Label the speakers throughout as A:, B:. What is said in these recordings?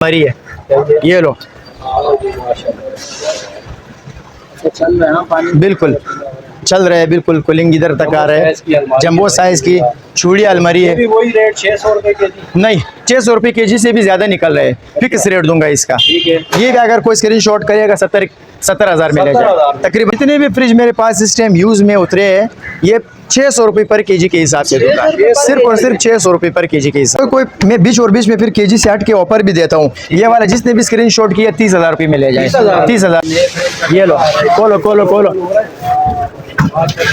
A: मरी है, ये लो।
B: चल रहा है पानी,
A: बिल्कुल चल रहा है, बिल्कुल कूलिंग इधर तक आ रहा है। जंबो साइज की चूड़ी अलमारी है।
B: वही रेट 600 रुपए केजी।
A: नहीं, 600 रुपये केजी से भी ज्यादा निकल रहे हैं। फिक्स रेट दूंगा इसका।
B: ठीक है,
A: ये भी अगर कोई स्क्रीन शॉट करेगा 70,000 में ले जाए।
B: 70,000
A: तकरीबन जितने भी फ्रिज मेरे पास इस टाइम यूज में उतरे हैं, ये 600 रुपये पर केजी के हिसाब से दूंगा। सिर्फ और सिर्फ 600 रुपये पर केजी के हिसाब। कोई मैं बीच और बीच में फिर केजी से हट के ऑफर भी देता हूँ। ये वाला जिसने भी स्क्रीन शॉट किया 30,000 रुपये में ले जाए। 30,000। ये लो, खोलो खोलो खोलो,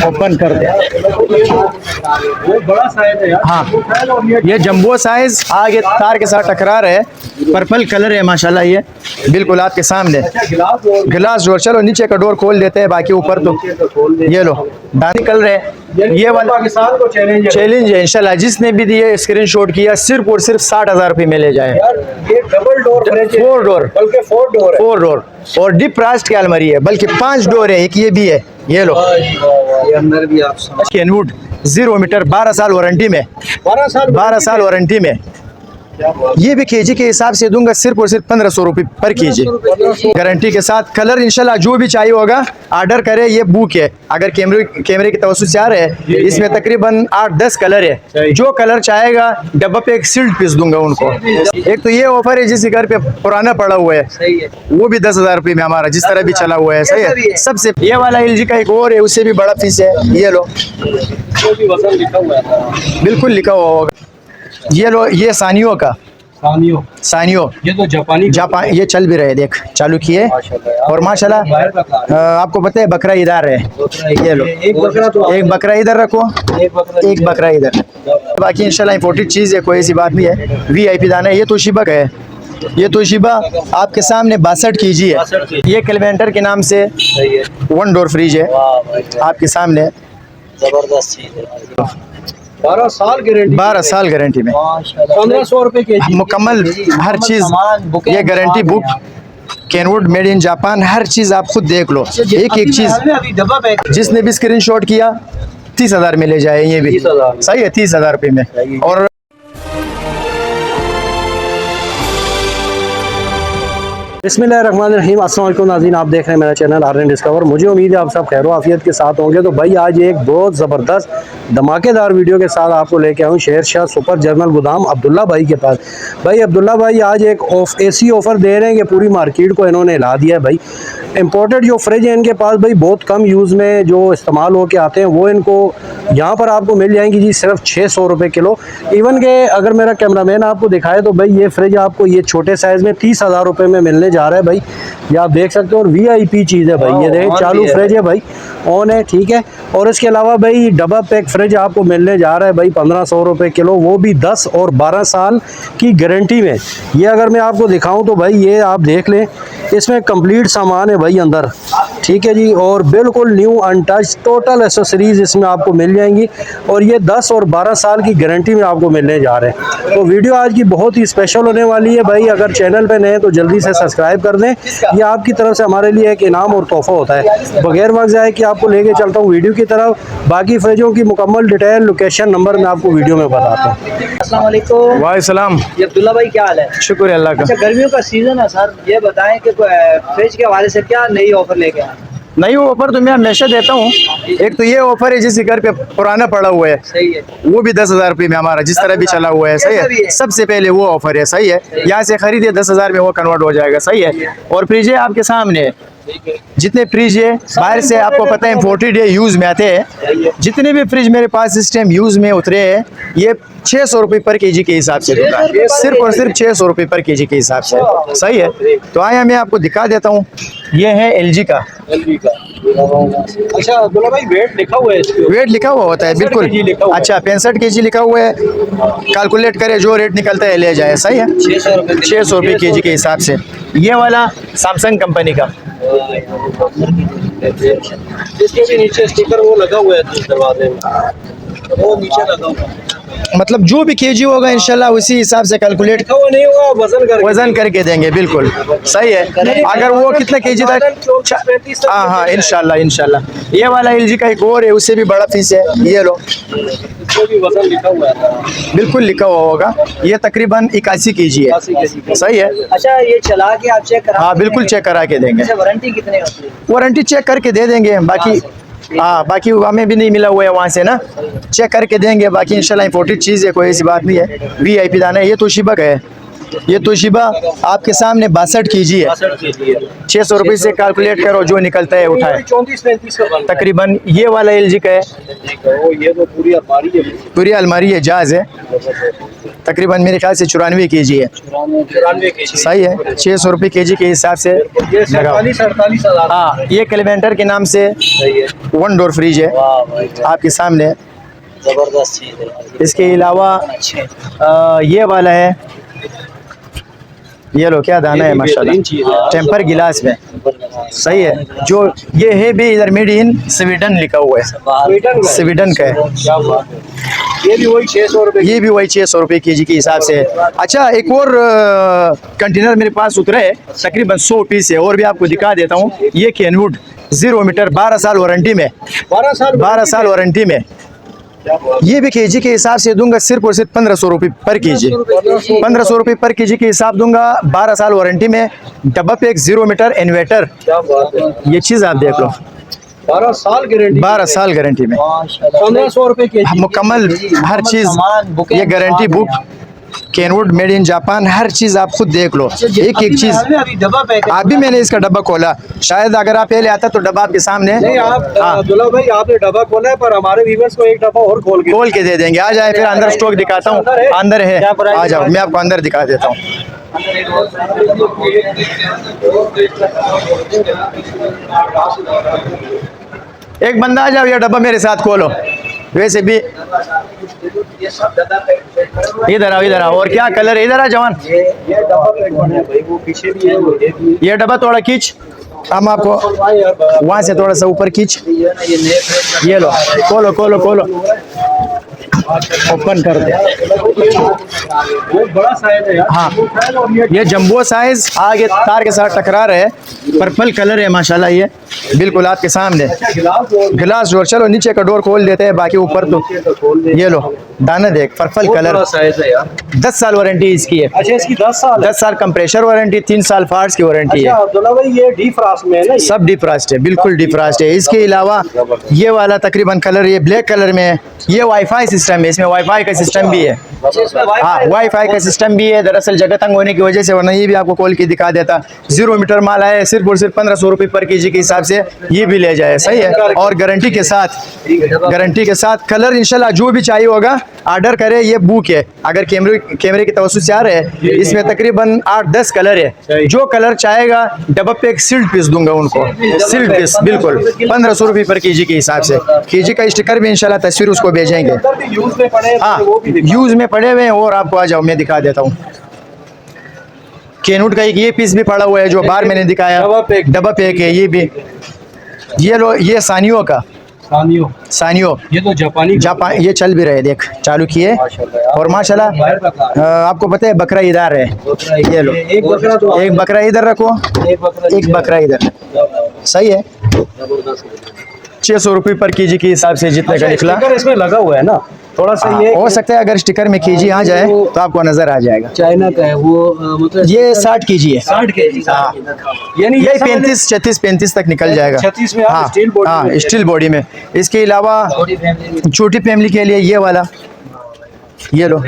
A: ओपन कर दे।
B: बहुत बड़ा साइज है यार।
A: हाँ, ये जंबो साइज आगे तार के साथ टकरा रहा है। पर्पल कलर है माशाल्लाह, ये बिल्कुल आपके सामने। गिलास डोर, चलो नीचे का डोर खोल देते हैं, बाकी ऊपर तो ये लो दाने निकल रहे हैं। ये वाला
B: पाकिस्तान को
A: चैलेंज है इंशाल्लाह। जिसने भी दिए स्क्रीनशॉट किया सिर्फ और सिर्फ 60,000 रुपये में ले जाए।
B: ये डबल डोर,
A: 4 डोर,
B: बल्कि 4 डोर है।
A: 4 डोर और डीप रास्ट की अलमारी है, बल्कि 5 डोर है। एक ये भी है, ये लो।
B: ये अंदर भी आप
A: केनवुड 0 मीटर, 12 साल वारंटी में। 12 साल वारंटी में। ये भी केजी के हिसाब से दूंगा सिर्फ और सिर्फ 1500 रुपये पर केजी, गारंटी के साथ। कलर इंशाल्लाह जो भी चाहिए होगा ऑर्डर करे। ये बुक है, अगर कैमरे की तवज्जो से आ रहे हैं, इसमें तकरीबन 8-10 कलर है। जो कलर चाहेगा डब्बा पे एक सील्ड पीस दूंगा उनको। एक तो ये ऑफर है, जिस घर पे पुराना पड़ा हुआ है वो भी 10,000 रुपये में हमारा जिस तरह भी चला हुआ है। सही है। सबसे ये वाला LG का एक और है, उससे भी बड़ा पीस है। ये लो, बिल्कुल लिखा हुआ होगा। ये लो, ये सानियो का, सानियो
B: ये तो
A: जापान, ये चल भी रहे, देख चालू किए। और माशाल्लाह आपको पता है बकरा इधर है। ये लो, एक बकरा इधर रखो, एक बकरा इधर। बाकी इंशाल्लाह इंपोर्टेड चीज़ है, कोई ऐसी बात नहीं है। VIP दाना है। ये तोशिबा का है। ये तोशिबा आपके सामने 62 केजी है। ये कैलवेंटर के नाम से 1 डोर फ्रिज है आपके सामने।
B: जबरदस्त चीज है। 12 साल गारंटी,
A: 12 साल गारंटी में
B: 1500 रुपए केजी
A: मुकम्मल हर चीज। ये guarantee book, Kenwood made in Japan. हर चीज आप खुद देख लो, एक एक चीज। जिसने भी स्क्रीनशॉट किया 30,000 में ले जाए। ये भी सही है, 30,000 रुपये में। और
C: बिस्मिल्लाहिर्रहमानिर्रहीम, अस्सलाम वालेकुम नाज़रीन, आप देख रहे हैं मेरा चैनल आर्यन डिस्कवर। मुझे उम्मीद है आप सब खैर आफियत के साथ होंगे। तो भाई आज एक बहुत ज़बरदस्त धमाकेदार वीडियो के साथ आपको लेके आऊँ शेर शाह सुपर जर्नल गोदाम अब्दुल्ला भाई के पास। भाई अब्दुल्ला भाई आज एक ऐसी ऑफ़र दे रहे हैं कि पूरी मार्केट को इन्होंने हिला दिया है। भाई इम्पोर्टेड जो फ्रिज है इनके पास भाई बहुत कम यूज़ में जो इस्तेमाल होके आते हैं, वो इनको यहाँ पर आपको मिल जाएंगी जी सिर्फ 600 रुपये किलो। इवन के अगर मेरा कैमरामैन आपको दिखाए तो भाई ये फ्रिज आपको ये छोटे साइज़ में 30,000 रुपये में मिलने जा रहा है। भाई ये आप देख सकते हो, और VIP चीज़ है भाई। ये देखें चालू फ्रिज है भाई, ऑन है, ठीक है। और इसके अलावा भाई डबल पैक फ्रिज आपको मिलने जा रहा है भाई 1500 रुपये किलो, वो भी 10 और 12 साल की गारंटी में। ये अगर मैं आपको दिखाऊं तो भाई ये आप देख लें, इसमें कंप्लीट सामान है भाई अंदर, ठीक है जी। और बिल्कुल न्यू अनटच टोटल एसेसरीज इसमें आपको मिल जाएंगी, और ये 10 और 12 साल की गारंटी में आपको मिलने जा रहे हैं। तो वीडियो आज की बहुत ही स्पेशल होने वाली है भाई। अगर चैनल पे नए हैं तो जल्दी से सब्सक्राइब कर दें, ये आपकी तरफ से हमारे लिए एक इनाम और तोहफा होता है। बगैर वक्त जाए कि आपको लेके चलता हूँ वीडियो की तरफ। बाकी फ्रिजों की मुकम्मल डिटेल, लोकेशन, नंबर मैं आपको वीडियो में बताता हूँ।
B: अस्सलाम वालेकुम।
A: वालेकुम,
B: ये अब्दुल्ला भाई क्या हाल है?
A: शुक्र है अल्लाह का।
B: अच्छा, गर्मियों का सीजन है सर, ये बताएं कि फ्रिज के हवाले से क्या नई ऑफर लेके आए?
A: नई ऑफर तो मैं हमेशा देता हूँ। एक तो ये ऑफर है, जिस घर पे पुराना पड़ा हुआ है
B: सही है,
A: वो भी 10,000 रुपये में हमारा जिस तरह भी चला हुआ है। सही है, सबसे पहले वो ऑफर है। सही है, यहाँ से खरीदे 10,000 में वो कन्वर्ट हो जाएगा। सही है। और फ्रिज है आपके सामने, जितने फ्रिज है बाहर से आपको पता है इम्पोर्टेड है, यूज में आते हैं। जितने भी फ्रिज मेरे पास इस टाइम यूज में उतरे हैं, ये 600 रुपये पर केजी के हिसाब से दूंगा। सिर्फ और सिर्फ 600 रुपये पर केजी के हिसाब से। सही है। तो आया मैं आपको दिखा देता हूँ। ये है LG का।
B: अच्छा अब्दुल्ला भाई, वेट लिखा हुआ है इसके?
A: वेट लिखा हुआ होता है, बिल्कुल। अच्छा, 65 केजी लिखा हुआ है। कैलकुलेट करे जो रेट निकलता है ले जाए। सही है, 600 रुपये केजी के हिसाब से। ये वाला सैमसंग कंपनी का,
B: इसके भी नीचे स्टिकर वो लगा हुआ है दरवाजे में।
C: वो नीचे लगा हुआ
A: मतलब जो भी केजी होगा इंशाल्लाह उसी हिसाब से कैलकुलेट
C: वो नहीं हुआ
A: वजन करके देंगे। बिल्कुल सही है। अगर वो कितना केजी तक, हाँ हाँ इंशाल्लाह इंशाल्लाह। ये वाला एलजी का एक और है, उससे भी बड़ा पीस है, ये लो
C: भी वजन लिखा हुआ है।
A: बिल्कुल लिखा हुआ होगा। ये तकरीबन 81 केजी है। सही है।
B: अच्छा ये चला के आप चेक करा?
A: हाँ बिल्कुल चेक करा के देंगे।
B: अच्छा वारंटी कितने होती है?
A: वारंटी चेक करके दे देंगे। बाकी हाँ बाकी हमें भी नहीं मिला हुआ है वहाँ से ना, चेक करके देंगे। बाकी इंशाल्लाह इंपोर्टेड चीज़ है, कोई ऐसी बात नहीं है। VIP दाना है। ये तोशिबा का है। ये तोशिबा आपके सामने 62 केजी है। 600 रुपये से कैलकुलेट करो, जो निकलता है उठाए।
C: 34-35 का
A: तकरीबन ये वाला LG का है।
C: ये तो पूरी अलमारी है,
A: पूरी अलमारी है, जाज है। तकरीबन मेरे ख्याल से 94 केजी है।
C: 94 के
A: सही है। 600 रुपये केजी के हिसाब से लगाओ।
C: 47-48 हज़ार।
A: हाँ ये कैलेंडर के नाम से 1 डोर फ्रिज है आपके सामने।
B: जबरदस्त चीज है।
A: इसके अलावा ये वाला है, ये लो क्या दाना है माशाल्लाह, टेम्पर गिलास में। सही है। जो ये है भी इधर मेड इन स्वीडन लिखा हुआ है, स्वीडन का है।
C: ये भी वही 600 रुपये।
A: ये भी वही 600 रुपये केजी के हिसाब से है। अच्छा एक और कंटेनर मेरे पास उतरा है, तकरीबन 100 पीस है, और भी आपको दिखा देता हूँ। ये कैनवुड 0 मीटर 12 साल वारंटी में, 12 साल वारंटी में। ये भी केजी के हिसाब से दूंगा सिर्फ और सिर्फ 1500 रुपये पर केजी। 1500 रुपये पर केजी के हिसाब दूंगा। 12 साल वारंटी में, डब्बा पे एक 0 मीटर इन्वर्टर।
C: क्या बात है।
A: ये चीज़ आप देख लो,
C: 12 साल गारंटी।
A: 12 साल गारंटी में
C: 1500 रुपये के
A: मुकम्मल हर चीज़। ये guarantee book Kenwood made in Japan, हर चीज़ आप खुद देख लो, एक एक चीज़। अभी मैंने इसका डब्बा खोला, शायद अगर आप पहले आता तो डब्बा आपके सामने।
C: नहीं आप अब्दुल्ला भाई आपने डब्बा खोला है, पर हमारे व्यूअर्स को एक डब्बा और खोल के
A: दे देंगे। आ जाए, फिर अंदर स्टॉक दिखाता हूँ। अंदर है, आ जाओ, मैं आपको अंदर दिखा देता हूँ। एक बंदा आ जाओ, ये डब्बा मेरे साथ खोलो। वैसे भी इधर आओ, इधर आओ। और क्या कलर है? इधर आ जवान।
C: ये डब्बा पैक बना है भाई, वो पीछे भी है, वो ये भी है।
A: ये डब्बा थोड़ा खींच, हम आपको वहाँ से थोड़ा सा ऊपर खींच। ये लो, खोलो खोलो खोलो, ओपन कर दे।
C: बहुत बड़ा साइज है यार।
A: हाँ ये जंबो साइज आगे तार के साथ टकरा रहा है, पर्पल कलर है माशाल्लाह। ये बिल्कुल आपके सामने गिलास डोर। चलो नीचे का डोर खोल देते हैं, बाकी ऊपर तो ये लो दाना देख, पर्पल कलर।
C: साइज है यार।
A: 10 साल वारंटी इसकी है।
C: अच्छा इसकी 10 साल।
A: 10 साल कंप्रेशर वारंटी, 3 साल फार्स की वारंटी है।
C: अब्दुल्ला भाई ये डीफ्रास्ट में है ना?
A: सब डीफ्रास्ट है, बिल्कुल डीफ्रास्ट है। इसके अलावा ये वाला तकरीबन कलर ये ब्लैक कलर में है। ये वाईफाई सिस्टम है, इसमें वाईफाई का सिस्टम भी है। हाँ वाईफाई का सिस्टम भी है। दरअसल जगह तंग होने की वजह से, वरना ये भी आपको खोल के दिखा देता। 0 मीटर माल आया सिर्फ और सिर्फ 1500 रुपये पर केजी के हिसाब से, ये भी ले जाए। सही है। और गारंटी के साथ, गारंटी के साथ। कलर इंशाल्लाह जो भी चाहिए होगा ऑर्डर करे। ये बुक है, अगर कैमरे की तवज्जो से आ रहे हैं, इसमें तकरीबन 8-10 कलर है। जो कलर चाहेगा डब्बा पे एक सील्ड पीस दूंगा उनको, सील्ड पीस बिल्कुल 1500 रुपये पर केजी के हिसाब से। केजी का स्टिकर भी इंशाल्लाह तस्वीर उसको भेजेंगे। हाँ यूज में पड़े हुए हैं। और आपको आ जाओ मैं दिखा देता हूँ। कैनवुड का एक ये पीस भी पड़ा हुआ है, जो बाहर मैंने दिखाया, डब्बा पैक है। ये भी ये लो, ये सानियो का, सानियो।
C: ये तो
A: जापान, ये चल भी रहे, देख चालू किए। और माशाल्लाह आपको पता है बकरा इधर है। ये लो, एक बकरा इधर रखो, एक बकरा इधर। सही है। 600 रुपये पर केजी के हिसाब से जितने का निकला।
C: इसमें लगा हुआ है ना, थोड़ा सा ये
A: हो सकता है अगर स्टिकर में केजी आ जाए तो आपको नजर आ जाएगा।
C: चाइना का है वो, मतलब
A: ये 60 केजी है।
C: 60 केजी।
A: यानी यही 35 तक निकल जाएगा।
C: 36 में
A: हाँ
C: स्टील बॉडी।
A: हाँ स्टील बॉडी में। इसके अलावा छोटी फैमिली के लिए ये वाला, ये लो।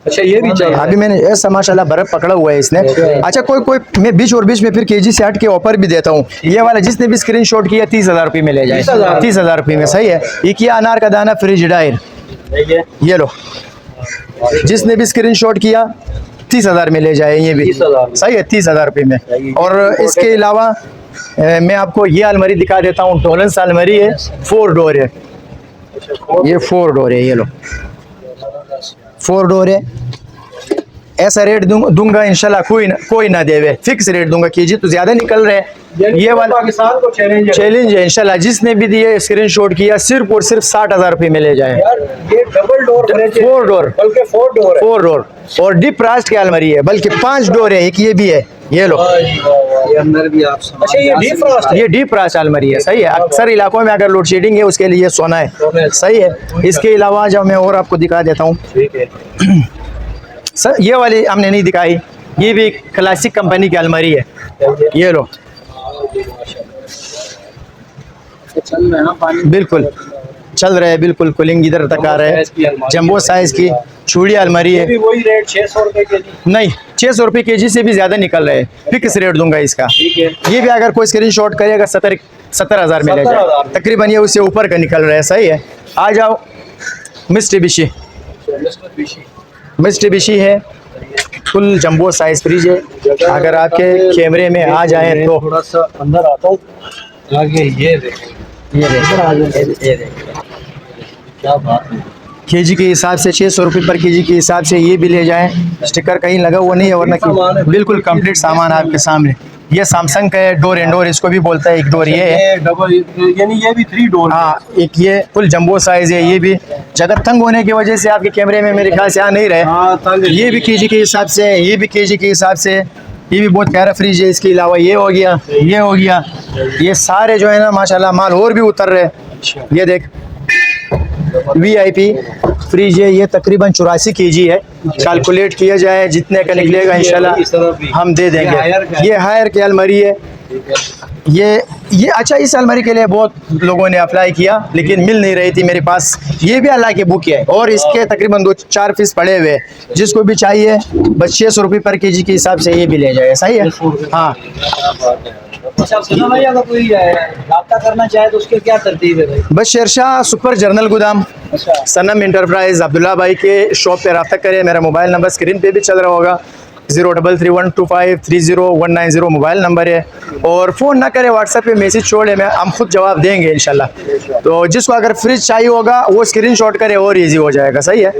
C: अच्छा ये भी चाहिए।
A: अभी मैंने ऐसा माशाल्लाह बर्फ पकड़ा हुआ है इसने। अच्छा कोई मैं बीच और बीच में फिर केजी से हट के ऑफर भी देता हूँ। ये वाला जिसने भी स्क्रीनशॉट किया 30,000 रुपये में ले जाए। 30,000 रुपये में। सही है। ये किया अनार का दाना फ्रिज डायर, ये लो, जिसने भी स्क्रीनशॉट किया 30,000 में ले जाए। ये भी सही है, 30,000 रुपये में। और इसके अलावा मैं आपको ये अलमारी दिखा देता हूँ। टॉलरेंस अलमारी है, 4 डोर है। ये 4 डोर है, ये लो 4 डोर है। ऐसा रेट दूंगा इंशाल्लाह कोई ना देवे, फिक्स रेट दूंगा। केजी तो ज्यादा निकल रहे हैं, ये वाला
C: पाकिस्तान को
A: चैलेंज है इंशाल्लाह। जिसने भी दिए स्क्रीनशॉट किया सिर्फ और सिर्फ 60,000 रुपये में ले जाए।
C: ये डबल डोर फ्रिज,
A: 4 डोर,
C: बल्कि 4 डोर है।
A: 4 डोर और डीप फ्रॉस्ट की अलमारी है, बल्कि 5 डोर है, एक ये भी है, ये लो।
B: ये अंदर भी आप सामान
C: अच्छा, ये
B: ला
C: डीप
B: सकते
C: फ्रॉस्ट है।
A: ये डीप फ्रॉस्ट अलमारी है, सही है। अक्सर इलाकों में अगर लोड शेडिंग है उसके लिए सोना है, सही है। इसके अलावा जब मैं और आपको दिखा देता हूँ
C: ठीक है।
A: सर, ये वाली हमने नहीं दिखाई, ये भी क्लासिक कंपनी की अलमारी है, ये लो।
B: चल रहे हैं ना पानी।
A: बिल्कुल चल रहा है, बिल्कुल कूलिंग इधर तक आ रहा है। जंबो साइज की चूड़ी अलमारी
C: ये
A: है।
C: भी वही रेट 600 रुपए के जी।
A: नहीं, 600 रुपये केजी से भी ज़्यादा निकल रहे हैं, फिक्स रेट दूंगा इसका।
C: ठीक है।
A: ये भी अगर कोई स्क्रीनशॉट करेगा 70,000 में ले जाए,
C: 70,000
A: तकरीबन ये उससे ऊपर का निकल रहा है, सही है। आ जाओ मिस्टिबिशी, मिस्टिबिशी है, फुल जंबो साइज फ्रिज है। अगर आपके कैमरे में आ जाए तो
C: थोड़ा सा अंदर आता हूँ, आगे ये देखो,
A: ये देखो,
C: क्या बात है।
A: केजी के हिसाब से 600 रुपये पर केजी के हिसाब से ये भी ले जाएं। स्टिकर कहीं लगा हुआ नहीं है, वरना बिल्कुल कंप्लीट सामान आपके सामने। ये सैमसंग का है, डोर एंड डोर इसको भी बोलता है, एक डोर ये है।
C: डबल, यानी ये भी 3 डोर।
A: हाँ, एक ये फुल जंबो साइज है। ये भी जगह तंग होने की वजह से आपके कैमरे में मेरे ख्याल से आ नहीं रहे। ये भी केजी के हिसाब से है, ये भी केजी के हिसाब से, ये भी बहुत प्यारा फ्रिज है। इसके अलावा ये हो गया, ये हो गया, ये सारे जो है ना माशाल्लाह माल और भी उतर रहे। ये देख VIP फ्रिज है, ये तकरीबन 84 केजी है। कैलकुलेट किया जाए जितने का निकलेगा इंशाल्लाह हम दे देंगे। ये हायर की अलमारी है। ये अच्छा, इस अलमारी के लिए बहुत लोगों ने अप्लाई किया लेकिन मिल नहीं रही थी मेरे पास। ये भी अल्लाह के बुक है और इसके तकरीबन 2-4 पीस पड़े हुए हैं। जिसको भी चाहिए बस 600 रुपये पर केजी के हिसाब से ये भी ले जाए, सही है। हाँ,
B: अच्छा सुनो भाई, अगर कोई रब्ता करना चाहे तो उसके क्या तरतीब है भाई?
A: बस शेरशाह सुपर जर्नल गोदाम,
B: अच्छा,
A: सनम इंटरप्राइज, अब्दुल्ला भाई के शॉप पे रब्ता करें। मेरा मोबाइल नंबर स्क्रीन पे भी चल रहा होगा, 03312530 मोबाइल नंबर है। और फ़ोन ना करें, व्हाट्सएप पे मैसेज छोड़े, मैं हम खुद जवाब देंगे इंशाल्लाह। तो जिसको अगर फ्रिज चाहिए होगा वो स्क्रीनशॉट करे और इजी हो जाएगा, सही है।